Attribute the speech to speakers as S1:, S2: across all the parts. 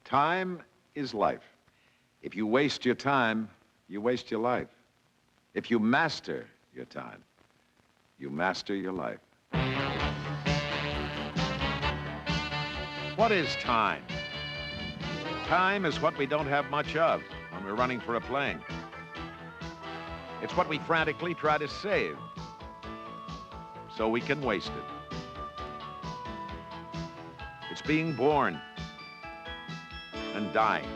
S1: Time is life. If you waste your time, you waste your life. If you master your time, you master your life. What is time? Time is what we don't have much of when we're running for a plane. It's what we frantically try to save so we can waste it. It's being born and dying.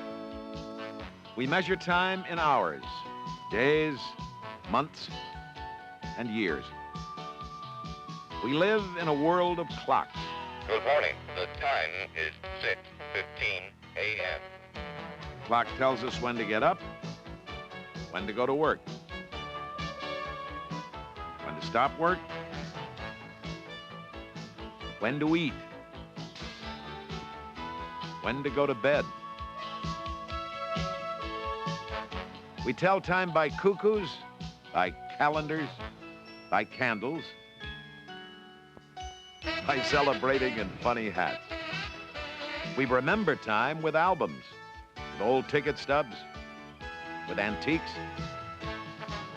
S1: We measure time in hours, days, months, and years. We live in a world of clocks.
S2: Good morning. The time is 6:15 a.m.
S1: Clock tells us when to get up, when to go to work, when to stop work, when to eat, when to go to bed. We tell time by cuckoos, by calendars, by candles, by celebrating in funny hats. We remember time with albums, with old ticket stubs, with antiques,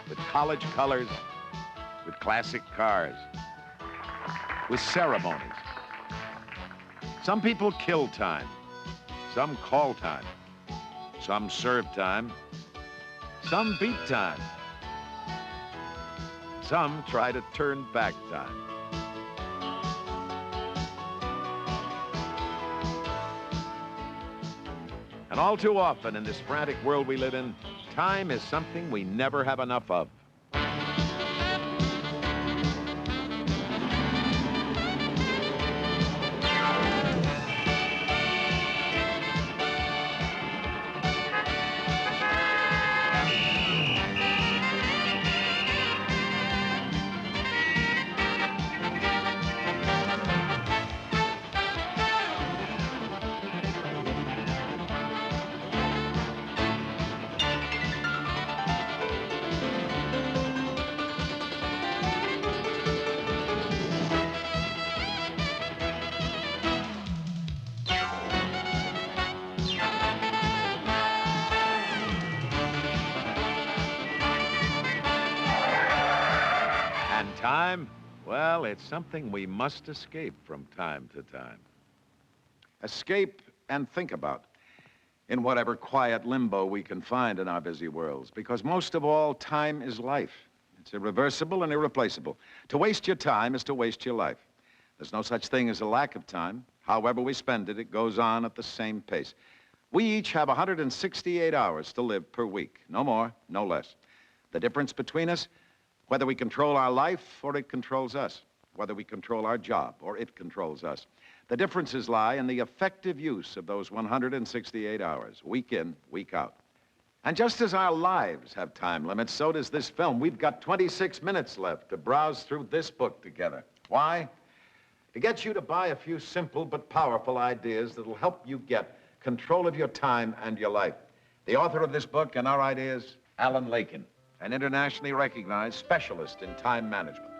S1: with college colors, with classic cars, with ceremonies. Some people kill time, some call time, some serve time, some beat time, some try to turn back time. And all too often in this frantic world we live in, time is something we never have enough of. Time? Well, it's something we must escape from time to time. Escape and think about in whatever quiet limbo we can find in our busy worlds, because most of all, time is life. It's irreversible and irreplaceable. To waste your time is to waste your life. There's no such thing as a lack of time. However we spend it, it goes on at the same pace. We each have 168 hours to live per week. No more, no less. The difference between us, whether we control our life or it controls us, whether we control our job or it controls us. The differences lie in the effective use of those 168 hours, week in, week out. And just as our lives have time limits, so does this film. We've got 26 minutes left to browse through this book together. Why? To get you to buy a few simple but powerful ideas that'll help you get control of your time and your life. The author of this book and our ideas, Leaken, an internationally recognized specialist in time management.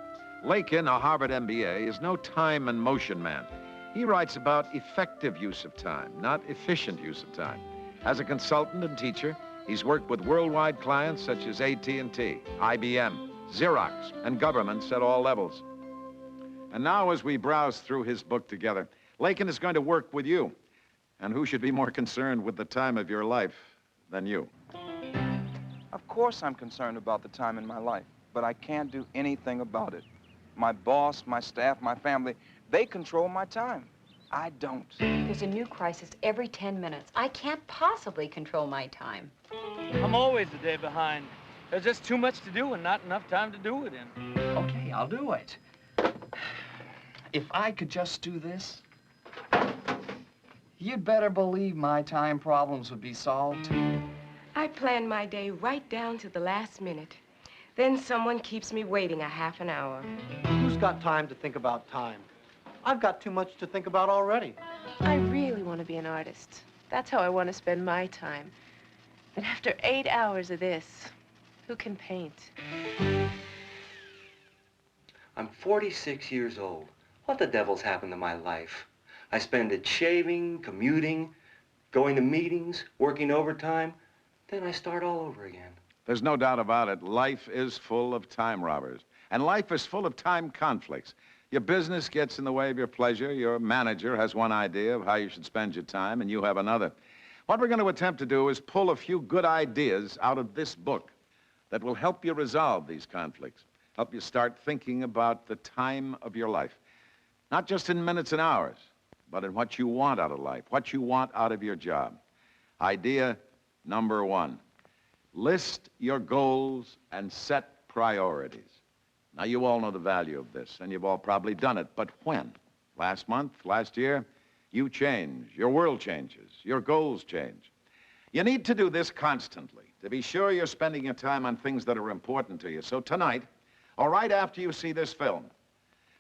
S1: Leaken, a Harvard MBA, is no time and motion man. He writes about effective use of time, not efficient use of time. As a consultant and teacher, he's worked with worldwide clients such as AT&T, IBM, Xerox, and governments at all levels. And now, as we browse through his book together, Leaken is going to work with you. And who should be more concerned with the time of your life than you?
S3: Of course I'm concerned about the time in my life, but I can't do anything about it. My boss, my staff, my family, they control my time. I don't.
S4: There's a new crisis every 10 minutes. I can't possibly control my time.
S5: I'm always a day behind. There's just too much to do and not enough time to do it in.
S6: Okay, I'll do it. If I could just do this, you'd better believe my time problems would be solved, too.
S7: I plan my day right down to the last minute. Then someone keeps me waiting a half an hour.
S8: Who's got time to think about time? I've got too much to think about already.
S9: I really want to be an artist. That's how I want to spend my time. But after 8 hours of this, who can paint?
S10: I'm 46 years old. What the devil's happened to my life? I spend it shaving, commuting, going to meetings, working overtime. Then I start all over again.
S1: There's no doubt about it. Life is full of time robbers. And life is full of time conflicts. Your business gets in the way of your pleasure. Your manager has one idea of how you should spend your time, and you have another. What we're going to attempt to do is pull a few good ideas out of this book that will help you resolve these conflicts, help you start thinking about the time of your life. Not just in minutes and hours, but in what you want out of life, what you want out of your job. Idea number 1. List your goals and set priorities. Now, you all know the value of this, and you've all probably done it, but when? Last month, last year? You change, your world changes, your goals change. You need to do this constantly to be sure you're spending your time on things that are important to you. So tonight, or right after you see this film,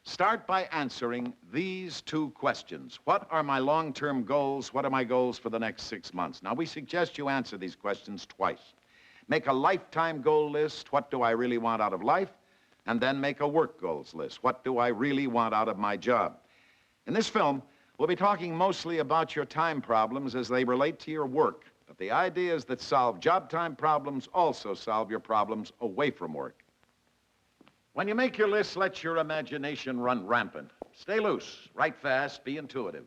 S1: start by answering these 2 questions. What are my long-term goals? What are my goals for the next 6 months? Now, we suggest you answer these questions twice. Make a lifetime goal list. What do I really want out of life? And then make a work goals list. What do I really want out of my job? In this film, we'll be talking mostly about your time problems as they relate to your work. But the ideas that solve job time problems also solve your problems away from work. When you make your list, let your imagination run rampant. Stay loose, write fast, be intuitive.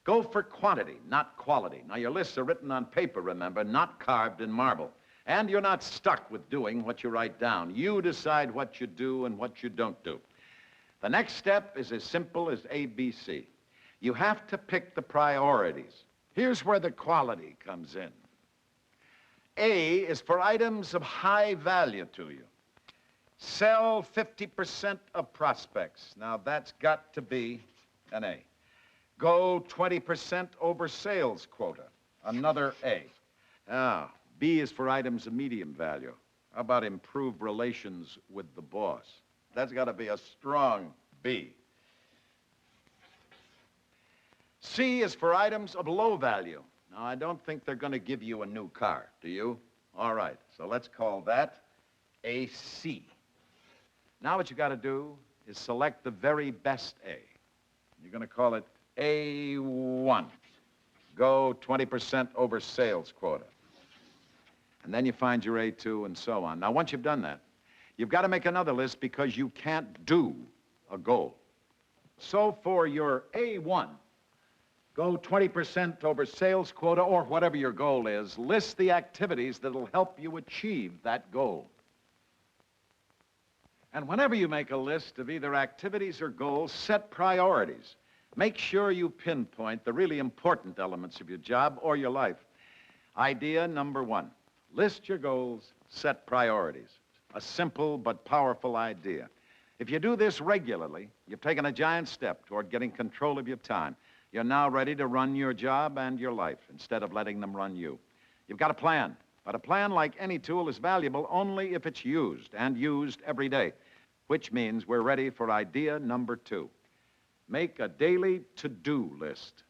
S1: Go for quantity, not quality. Now, your lists are written on paper, remember, not carved in marble. And you're not stuck with doing what you write down. You decide what you do and what you don't do. The next step is as simple as ABC. You have to pick the priorities. Here's where the quality comes in. A is for items of high value to you. Sell 50% of prospects. Now, that's got to be an A. Go 20% over sales quota. Another A. Now, B is for items of medium value. How about improve relations with the boss? That's got to be a strong B. C is for items of low value. Now, I don't think they're going to give you a new car, do you? All right, so let's call that a C. Now what you got to do is select the very best A. You're going to call it A1. Go 20% over sales quota. And then you find your A2 and so on. Now, once you've done that, you've got to make another list because you can't do a goal. So for your A1, go 20% over sales quota or whatever your goal is. List the activities that'll help you achieve that goal. And whenever you make a list of either activities or goals, set priorities. Make sure you pinpoint the really important elements of your job or your life. Idea number 1. List your goals, set priorities. A simple but powerful idea. If you do this regularly, you've taken a giant step toward getting control of your time. You're now ready to run your job and your life instead of letting them run you. You've got a plan, but a plan, like any tool, is valuable only if it's used, and used every day, which means we're ready for idea number 2. Make a daily to-do list.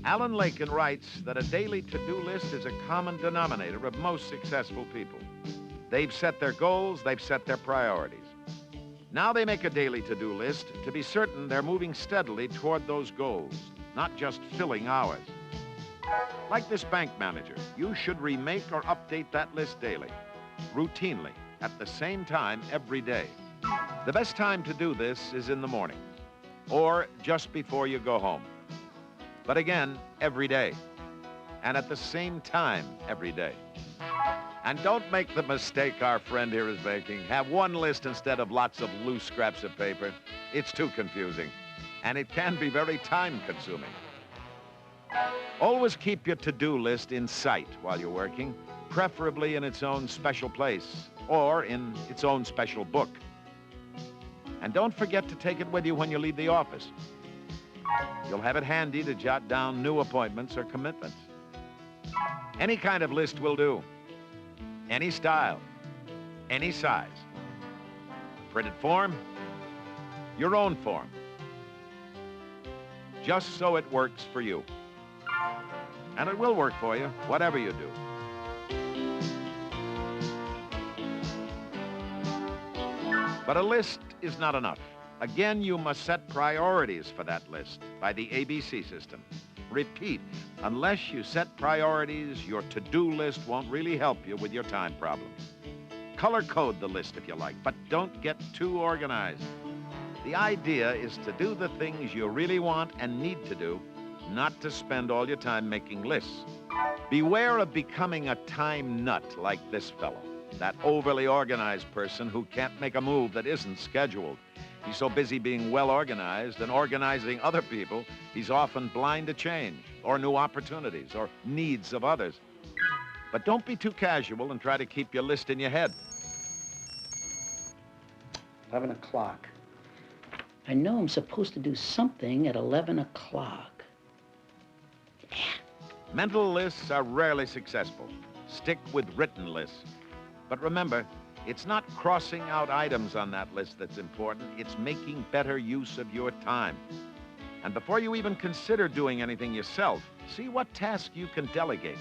S1: Alan Leaken writes that a daily to-do list is a common denominator of most successful people. They've set their goals, they've set their priorities. Now they make a daily to-do list to be certain they're moving steadily toward those goals, not just filling hours. Like this bank manager, you should remake or update that list daily, routinely, at the same time every day. The best time to do this is in the morning, or just before you go home. But again, every day, and at the same time every day. And don't make the mistake our friend here is making. Have one list instead of lots of loose scraps of paper. It's too confusing, and it can be very time-consuming. Always keep your to-do list in sight while you're working, preferably in its own special place or in its own special book. And don't forget to take it with you when you leave the office. You'll have it handy to jot down new appointments or commitments. Any kind of list will do. Any style, any size. Printed form, your own form. Just so it works for you. And it will work for you, whatever you do. But a list is not enough. Again, you must set priorities for that list by the ABC system. Repeat, unless you set priorities, your to-do list won't really help you with your time problems. Color code the list if you like, but don't get too organized. The idea is to do the things you really want and need to do, not to spend all your time making lists. Beware of becoming a time nut like this fellow, that overly organized person who can't make a move that isn't scheduled. He's so busy being well organized and organizing other people, he's often blind to change or new opportunities or needs of others. But don't be too casual and try to keep your list in your head.
S11: 11 o'clock. I know I'm supposed to do something at 11 o'clock.
S1: Mental lists are rarely successful. Stick with written lists. But remember, it's not crossing out items on that list that's important. It's making better use of your time. And before you even consider doing anything yourself, see what task you can delegate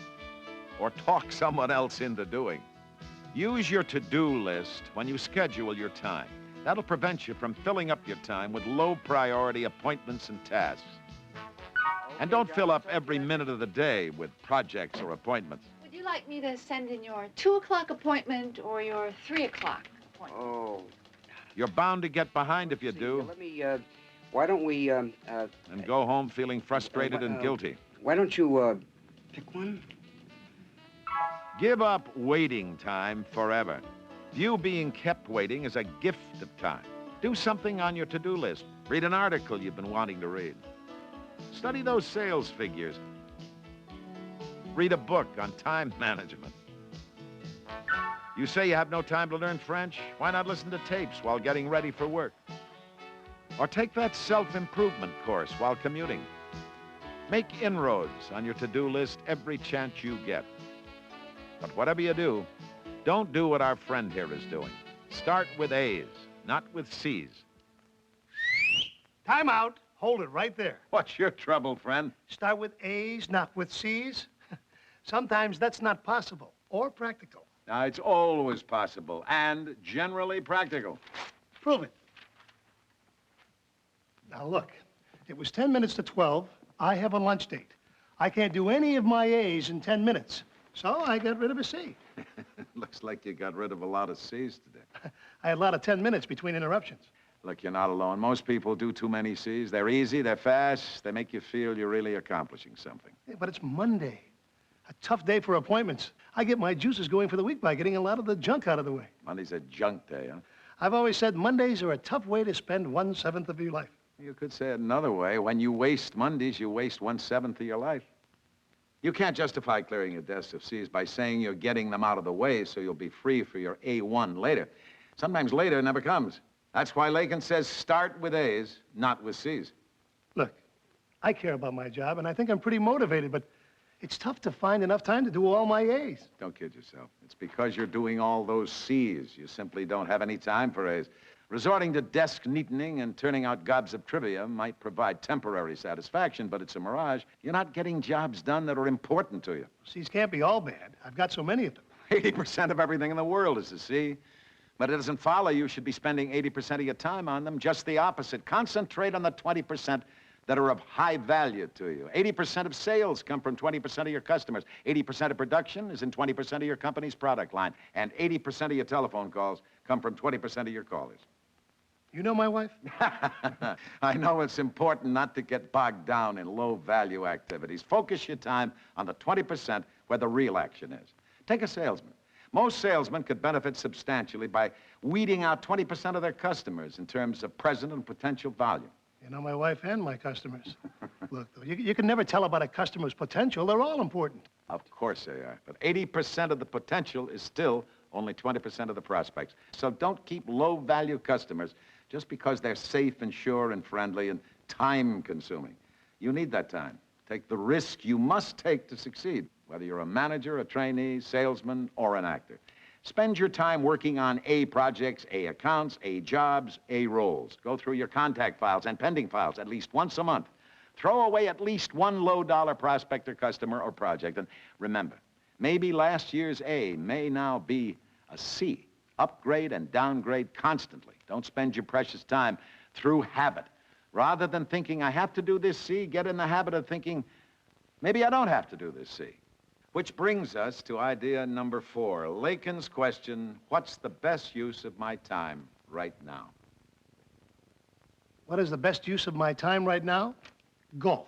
S1: or talk someone else into doing. Use your to-do list when you schedule your time. That'll prevent you from filling up your time with low-priority appointments and tasks. And don't fill up every minute of the day with projects or appointments.
S12: Would you like me to send in your 2 o'clock appointment or your 3 o'clock appointment?
S10: Oh.
S1: You're bound to get behind if you
S10: See,
S1: do.
S10: Let me, why don't we,
S1: And go home feeling frustrated and guilty.
S10: Why don't you, pick one?
S1: Give up waiting time forever. View being kept waiting as a gift of time. Do something on your to-do list. Read an article you've been wanting to read. Study those sales figures. Read a book on time management. You say you have no time to learn French? Why not listen to tapes while getting ready for work? Or take that self-improvement course while commuting. Make inroads on your to-do list every chance you get. But whatever you do, don't do what our friend here is doing. Start with A's, not with C's.
S13: Time out. Hold it right there.
S1: What's your trouble, friend?
S13: Start with A's, not with C's. Sometimes that's not possible or practical.
S1: Now, it's always possible and generally practical.
S13: Prove it. Now, look, it was 10 minutes to 12. I have a lunch date. I can't do any of my A's in 10 minutes, so I got rid of a C.
S1: Looks like you got rid of a lot of C's today.
S13: I had a lot of 10 minutes between interruptions.
S1: Look, you're not alone. Most people do too many C's. They're easy, they're fast, they make you feel you're really accomplishing something.
S13: Yeah, but it's Monday. A tough day for appointments. I get my juices going for the week by getting a lot of the junk out of the way.
S1: Monday's a junk day, huh?
S13: I've always said Mondays are a tough way to spend 1/7 of your life.
S1: You could say it another way. When you waste Mondays, you waste 1/7 of your life. You can't justify clearing your desk of C's by saying you're getting them out of the way so you'll be free for your A1 later. Sometimes later never comes. That's why Leaken says start with A's, not with C's.
S13: Look, I care about my job, and I think I'm pretty motivated, but it's tough to find enough time to do all my A's.
S1: Don't kid yourself. It's because you're doing all those C's. You simply don't have any time for A's. Resorting to desk neatening and turning out gobs of trivia might provide temporary satisfaction, but it's a mirage. You're not getting jobs done that are important to you.
S13: C's can't be all bad. I've got so many of them.
S1: 80% of everything in the world is a C. But it doesn't follow you should be spending 80% of your time on them. Just the opposite. Concentrate on the 20% that are of high value to you. 80% of sales come from 20% of your customers. 80% of production is in 20% of your company's product line. And 80% of your telephone calls come from 20% of your callers.
S13: You know my wife?
S1: I know it's important not to get bogged down in low-value activities. Focus your time on the 20% where the real action is. Take a salesman. Most salesmen could benefit substantially by weeding out 20% of their customers in terms of present and potential volume.
S13: You know my wife and my customers. Look, though, you can never tell about a customer's potential. They're all important.
S1: Of course they are. But 80% of the potential is still only 20% of the prospects. So don't keep low-value customers just because they're safe and sure and friendly and time-consuming. You need that time. Take the risk you must take to succeed, whether you're a manager, a trainee, salesman, or an actor. Spend your time working on A projects, A accounts, A jobs, A roles. Go through your contact files and pending files at least once a month. Throw away at least one low-dollar prospect or customer or project. And remember, maybe last year's A may now be a C. Upgrade and downgrade constantly. Don't spend your precious time through habit. Rather than thinking, I have to do this C, get in the habit of thinking, Maybe I don't have to do this C. Which brings us to idea number 4. Leaken's question, what's the best use of my time right now?
S13: What is the best use of my time right now? Golf.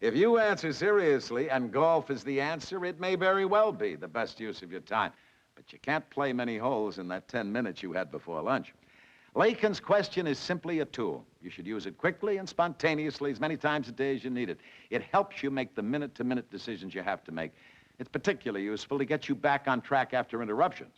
S1: If you answer seriously and golf is the answer, it may very well be the best use of your time. But you can't play many holes in that 10 minutes you had before lunch. Leaken's question is simply a tool. You should use it quickly and spontaneously as many times a day as you need it. It helps you make the minute-to-minute decisions you have to make. It's particularly useful to get you back on track after interruptions.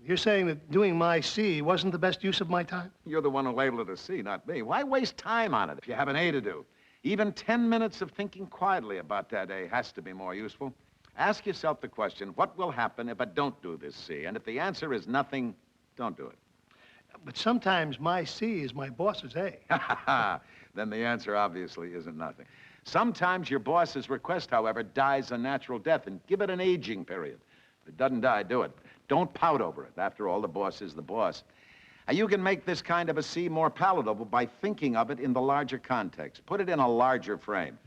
S13: You're saying that doing my C wasn't the best use of my time?
S1: You're the one who labeled it a C, not me. Why waste time on it if you have an A to do? Even 10 minutes of thinking quietly about that A has to be more useful. Ask yourself the question, what will happen if I don't do this C? And if the answer is nothing, don't do it.
S13: But sometimes my C is my boss's A.
S1: Then the answer obviously isn't nothing. Sometimes your boss's request, however, dies a natural death, and give it an aging period. If it doesn't die, do it. Don't pout over it. After all, the boss is the boss. Now, you can make this kind of a C more palatable by thinking of it in the larger context. Put it in a larger frame.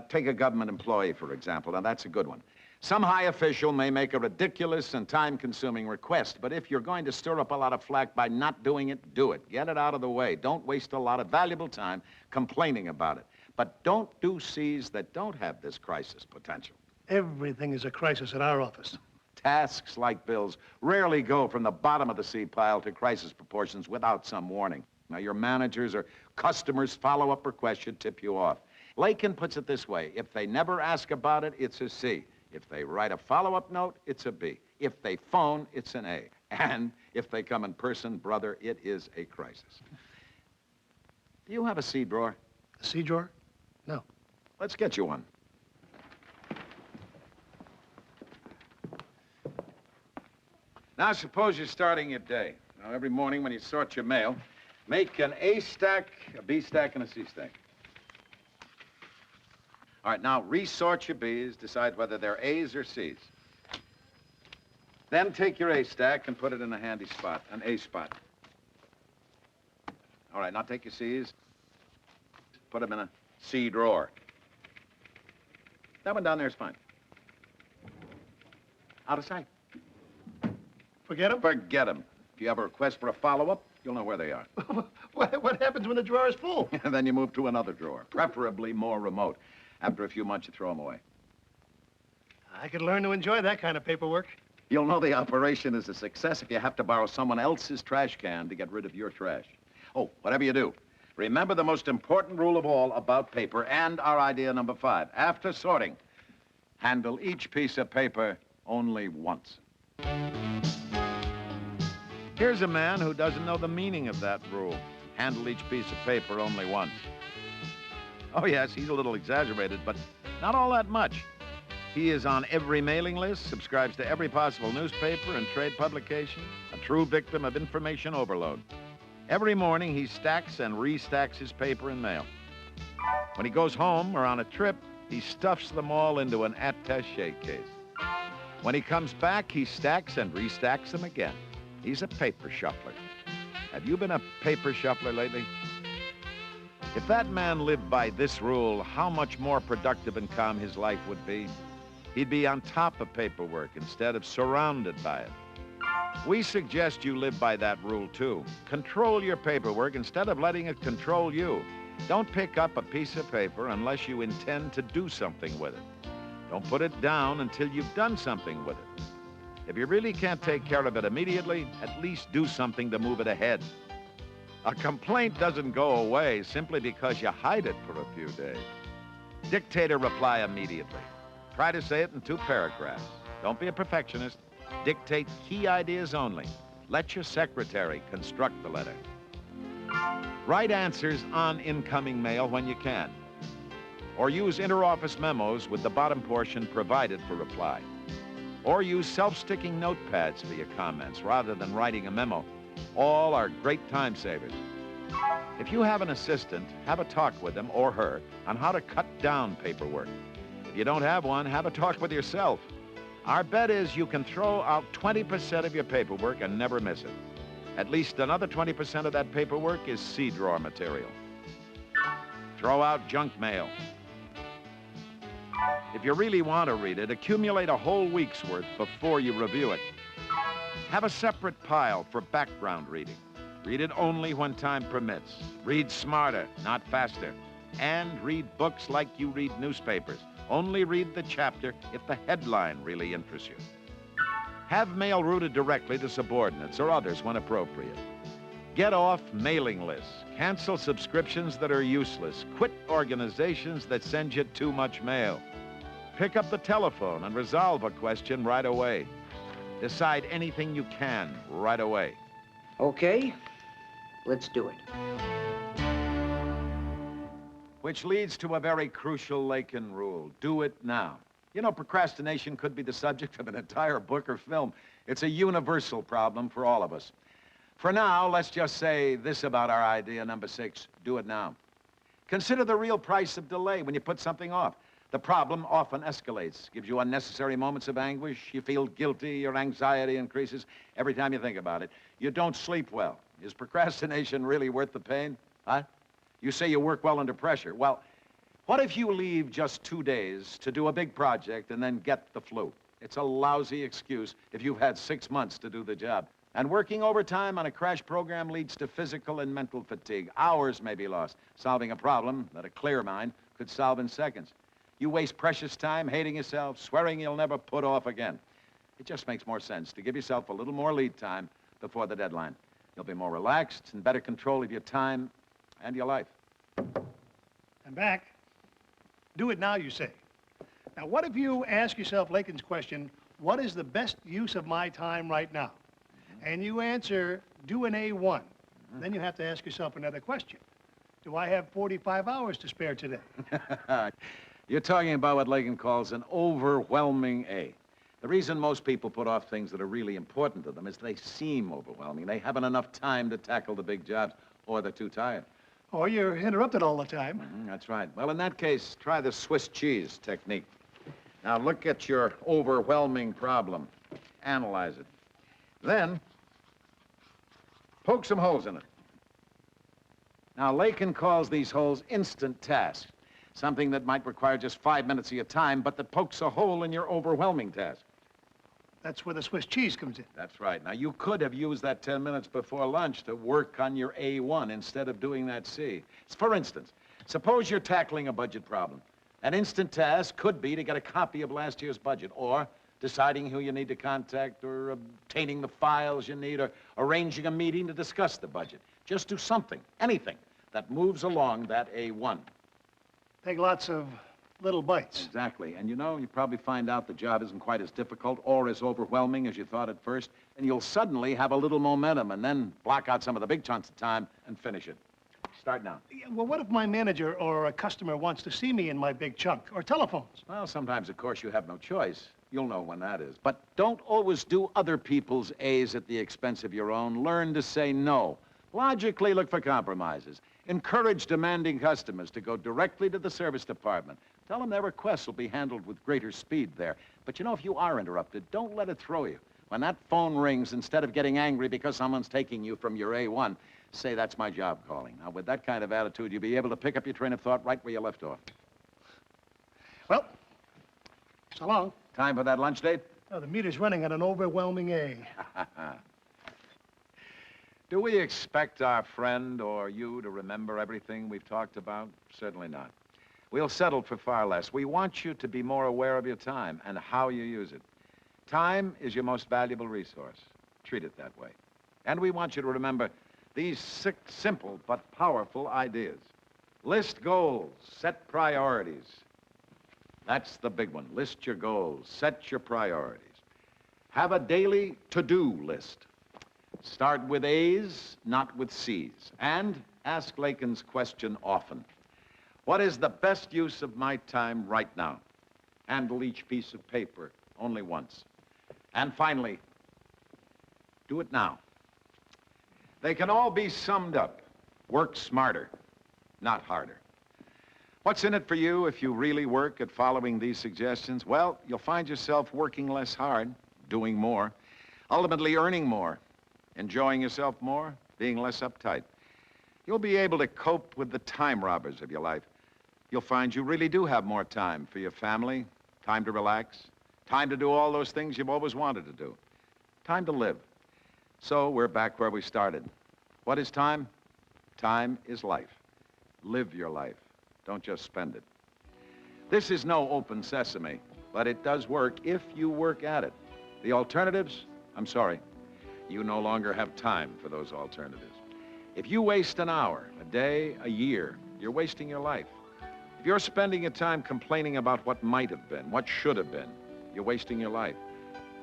S1: Take a government employee, for example. Now, that's a good one. Some high official may make a ridiculous and time-consuming request, but if you're going to stir up a lot of flack by not doing it, do it. Get it out of the way. Don't waste a lot of valuable time complaining about it. But don't do Cs that don't have this crisis potential.
S13: Everything is a crisis at our office.
S1: Tasks like bills rarely go from the bottom of the C pile to crisis proportions without some warning. Now, your managers or customers' follow-up requests should tip you off. Leaken puts it this way. If they never ask about it, it's a C. If they write a follow-up note, it's a B. If they phone, it's an A. And if they come in person, brother, it is a crisis. Do you have a C drawer?
S13: A C drawer? No.
S1: Let's get you one. Now, suppose you're starting your day. Now, every morning when you sort your mail, make an A stack, a B stack, and a C stack. All right, now resort your B's, decide whether they're A's or C's. Then take your A stack and put it in a handy spot, an A spot. All right, now take your C's, put them in a C drawer. That one down there is fine. Out of sight.
S13: Forget them?
S1: Forget them. If you have a request for a follow-up, you'll know where they are.
S13: What happens when the drawer is full?
S1: And then you move to another drawer, preferably more remote. After a few months, you throw them away.
S13: I could learn to enjoy that kind of paperwork.
S1: You'll know the operation is a success if you have to borrow someone else's trash can to get rid of your trash. Oh, whatever you do, remember the most important rule of all about paper and our idea number 5. After sorting, handle each piece of paper only once. Here's a man who doesn't know the meaning of that rule. Handle each piece of paper only once. Oh, yes, he's a little exaggerated, but not all that much. He is on every mailing list, subscribes to every possible newspaper and trade publication, a true victim of information overload. Every morning, he stacks and restacks his paper and mail. When he goes home or on a trip, he stuffs them all into an attaché case. When he comes back, he stacks and restacks them again. He's a paper shuffler. Have you been a paper shuffler lately? If that man lived by this rule, how much more productive and calm his life would be. He'd be on top of paperwork instead of surrounded by it. We suggest you live by that rule, too. Control your paperwork instead of letting it control you. Don't pick up a piece of paper unless you intend to do something with it. Don't put it down until you've done something with it. If you really can't take care of it immediately, at least do something to move it ahead. A complaint doesn't go away simply because you hide it for a few days. Dictate a reply immediately. Try to say it in 2 paragraphs. Don't be a perfectionist. Dictate key ideas only. Let your secretary construct the letter. Write answers on incoming mail when you can. Or use interoffice memos with the bottom portion provided for reply. Or use self-sticking notepads for your comments rather than writing a memo. All are great time savers. If you have an assistant, have a talk with him or her on how to cut down paperwork. If you don't have one, have a talk with yourself. Our bet is you can throw out 20% of your paperwork and never miss it. At least another 20% of that paperwork is C drawer material. Throw out junk mail. If you really want to read it, accumulate a whole week's worth before you review it. Have a separate pile for background reading. Read it only when time permits. Read smarter, not faster. And read books like you read newspapers. Only read the chapter if the headline really interests you. Have mail routed directly to subordinates or others when appropriate. Get off mailing lists. Cancel subscriptions that are useless. Quit organizations that send you too much mail. Pick up the telephone and resolve a question right away. Decide anything you can right away.
S11: Okay, let's do it.
S1: Which leads to a very crucial Leaken rule. Do it now. You know, procrastination could be the subject of an entire book or film. It's a universal problem for all of us. For now, let's just say this about our idea number 6. Do it now. Consider the real price of delay when you put something off. The problem often escalates, gives you unnecessary moments of anguish. You feel guilty, your anxiety increases every time you think about it. You don't sleep well. Is procrastination really worth the pain? Huh? You say you work well under pressure. Well, what if you leave just 2 days to do a big project and then get the flu? It's a lousy excuse if you've had 6 months to do the job. And working overtime on a crash program leads to physical and mental fatigue. Hours may be lost solving a problem that a clear mind could solve in seconds. You waste precious time hating yourself, swearing you'll never put off again. It just makes more sense to give yourself a little more lead time before the deadline. You'll be more relaxed and better control of your time and your life.
S13: I'm back. Do it now, you say. Now, what if you ask yourself Leaken's question, what is the best use of my time right now? And you answer, do an A1. Then you have to ask yourself another question. Do I have 45 hours to spare today?
S1: You're talking about what Leaken calls an overwhelming A. The reason most people put off things that are really important to them is they seem overwhelming. They haven't enough time to tackle the big jobs, or they're too tired.
S13: Or you're interrupted all the time.
S1: That's right. Well, in that case, try the Swiss cheese technique. Now, look at your overwhelming problem. Analyze it. Then, poke some holes in it. Now, Leaken calls these holes instant tasks. Something that might require just 5 minutes of your time, but that pokes a hole in your overwhelming task.
S13: That's where the Swiss cheese comes in.
S1: That's right. Now, you could have used that 10 minutes before lunch to work on your A1 instead of doing that C. For instance, suppose you're tackling a budget problem. An instant task could be to get a copy of last year's budget, or deciding who you need to contact, or obtaining the files you need, or arranging a meeting to discuss the budget. Just do something, anything, that moves along that A1.
S13: Take lots of little bites.
S1: Exactly. And you know, you probably find out the job isn't quite as difficult or as overwhelming as you thought at first, and you'll suddenly have a little momentum and then block out some of the big chunks of time and finish it. Start now.
S13: Yeah, well, what if my manager or a customer wants to see me in my big chunk, or telephones?
S1: Well, sometimes, of course, you have no choice. You'll know when that is. But don't always do other people's A's at the expense of your own. Learn to say no. Logically, look for compromises. Encourage demanding customers to go directly to the service department. Tell them their requests will be handled with greater speed there. But you know, if you are interrupted, don't let it throw you. When that phone rings, instead of getting angry because someone's taking you from your A1, say, that's my job calling. Now, with that kind of attitude, you'll be able to pick up your train of thought right where you left off.
S13: Well, so long.
S1: Time for that lunch date?
S13: Oh, the meter's running at an overwhelming A.
S1: Do we expect our friend or you to remember everything we've talked about? Certainly not. We'll settle for far less. We want you to be more aware of your time and how you use it. Time is your most valuable resource. Treat it that way. And we want you to remember these 6 simple but powerful ideas. List goals, set priorities. That's the big one. List your goals, set your priorities. Have a daily to-do list. Start with A's, not with C's. And ask Leaken's question often. What is the best use of my time right now? Handle each piece of paper only once. And finally, do it now. They can all be summed up. Work smarter, not harder. What's in it for you if you really work at following these suggestions? Well, you'll find yourself working less hard, doing more, ultimately earning more, enjoying yourself more, being less uptight. You'll be able to cope with the time robbers of your life, you'll find you really do have more time for your family, time to relax, time to do all those things you've always wanted to do, time to live. So we're back where we started. What is time? Time is life. Live your life. Don't just spend it. This is no open sesame, but it does work if you work at it. The alternatives, I'm sorry, you no longer have time for those alternatives. If you waste an hour, a day, a year, you're wasting your life. If you're spending your time complaining about what might have been, what should have been, you're wasting your life.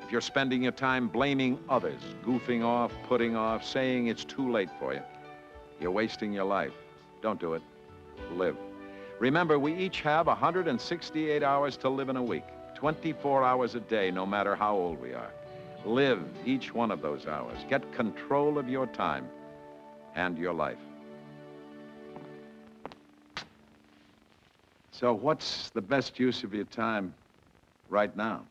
S1: If you're spending your time blaming others, goofing off, putting off, saying it's too late for you, you're wasting your life. Don't do it. Live. Remember, we each have 168 hours to live in a week, 24 hours a day, no matter how old we are. Live each one of those hours. Get control of your time and your life. So what's the best use of your time right now?